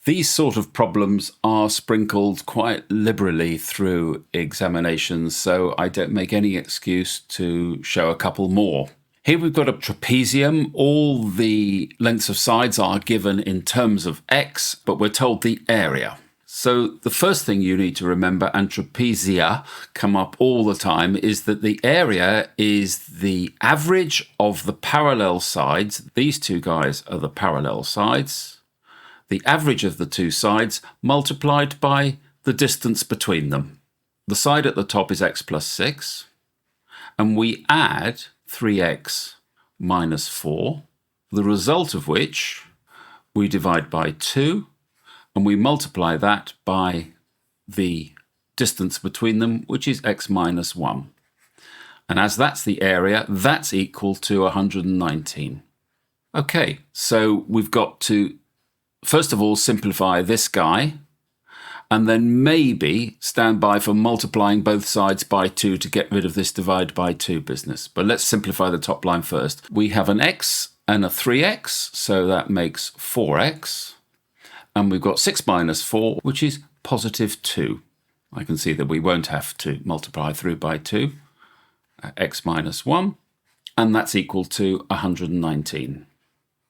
These sort of problems are sprinkled quite liberally through examinations, so I don't make any excuse to show a couple more. Here we've got a trapezium. All the lengths of sides are given in terms of x, but we're told the area. So the first thing you need to remember, and trapezia come up all the time, is that the area is the average of the parallel sides. These two guys are the parallel sides. The average of the two sides multiplied by the distance between them. The side at the top is x plus 6, and we add 3x minus 4, the result of which we divide by 2, and we multiply that by the distance between them, which is x minus 1. And as that's the area, that's equal to 119. Okay, so we've got to, first of all, simplify this guy, and then maybe stand by for multiplying both sides by 2 to get rid of this divide by 2 business. But let's simplify the top line first. We have an x and a 3x, so that makes 4x. And we've got 6 minus 4, which is positive 2. I can see that we won't have to multiply through by 2. X minus 1, and that's equal to 119.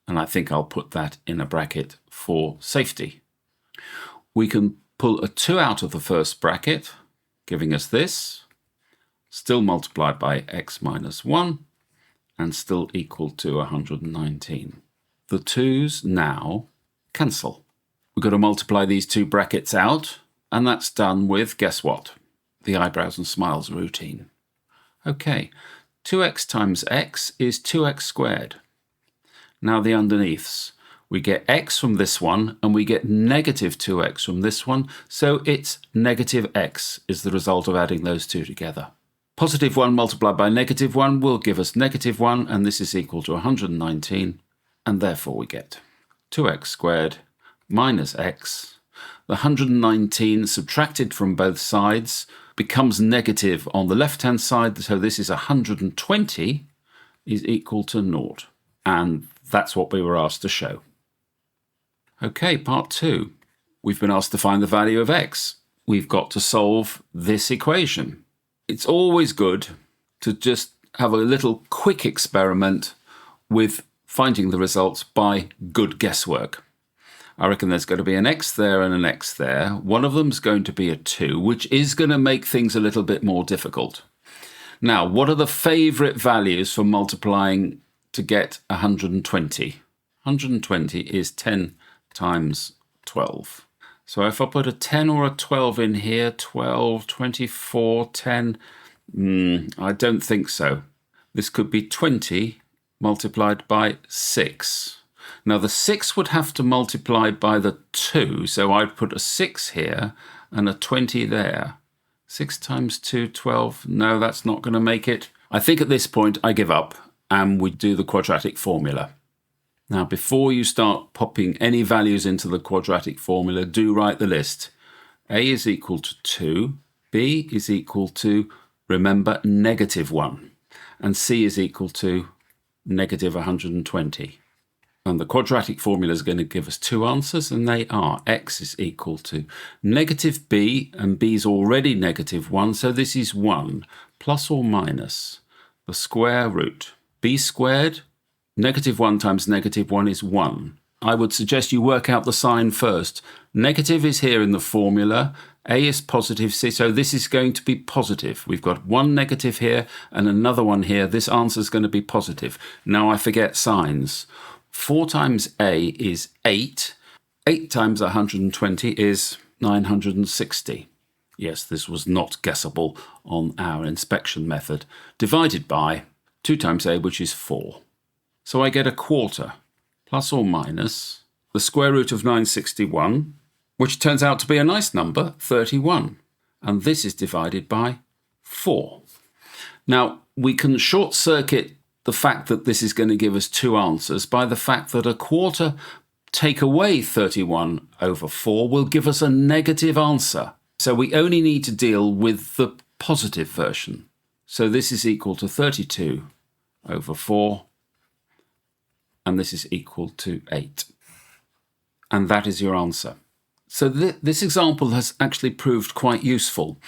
And I think I'll put that in a bracket for safety. We can pull a 2 out of the first bracket, giving us this, still multiplied by x minus 1, and still equal to 119. The 2's now cancel. We've got to multiply these two brackets out, and that's done with, guess what? The eyebrows and smiles routine. Okay, 2x times x is 2x squared. Now the underneaths. We get x from this one, and we get negative 2x from this one, so it's negative x is the result of adding those two together. Positive 1 multiplied by negative 1 will give us negative 1, and this is equal to 119, and therefore we get 2x squared minus x. The 119 subtracted from both sides becomes negative on the left-hand side, so this is 120 is equal to 0. And that's what we were asked to show. Okay, part 2. We've been asked to find the value of x. We've got to solve this equation. It's always good to just have a little quick experiment with finding the results by good guesswork. I reckon there's going to be an x there and an x there. One of them's going to be a 2, which is going to make things a little bit more difficult. Now, what are the favourite values for multiplying to get 120? 120 is 10 times 12. So if I put a 10 or a 12 in here, 12, 24, 10, I don't think so. This could be 20 multiplied by 6. Now the 6 would have to multiply by the 2, so I'd put a 6 here and a 20 there. 6 times 2, 12. No, that's not going to make it. I think at this point I give up and we do the quadratic formula. Now before you start popping any values into the quadratic formula, do write the list. A is equal to 2, B is equal to, remember, negative 1, and C is equal to negative 120. And the quadratic formula is going to give us two answers, and they are x is equal to negative b, and b is already negative 1, so this is 1, plus or minus the square root. B squared, negative 1 times negative 1 is 1. I would suggest you work out the sign first. Negative is here in the formula, a is positive, c, so this is going to be positive. We've got one negative here and another one here. This answer is going to be positive. Now I forget signs. 4 times a is 8. 8 times 120 is 960. Yes, this was not guessable on our inspection method. Divided by 2 times a, which is 4. So I get a quarter, plus or minus the square root of 961, which turns out to be a nice number, 31. And this is divided by 4. Now, we can short circuit the fact that this is going to give us two answers by the fact that a quarter take away 31 over 4 will give us a negative answer. So we only need to deal with the positive version. So this is equal to 32 over 4, and this is equal to 8. And that is your answer. So this example has actually proved quite useful.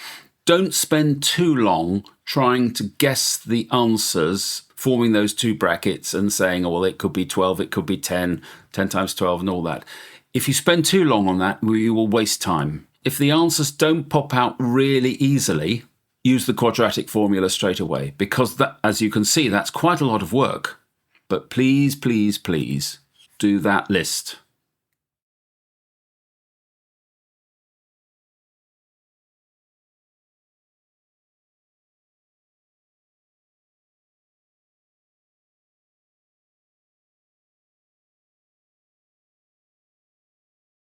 Don't spend too long trying to guess the answers, forming those two brackets and saying, oh, well, it could be 12, it could be 10, 10 times 12 and all that. If you spend too long on that, you will waste time. If the answers don't pop out really easily, use the quadratic formula straight away, because that, as you can see, that's quite a lot of work. But please, please, please do that list.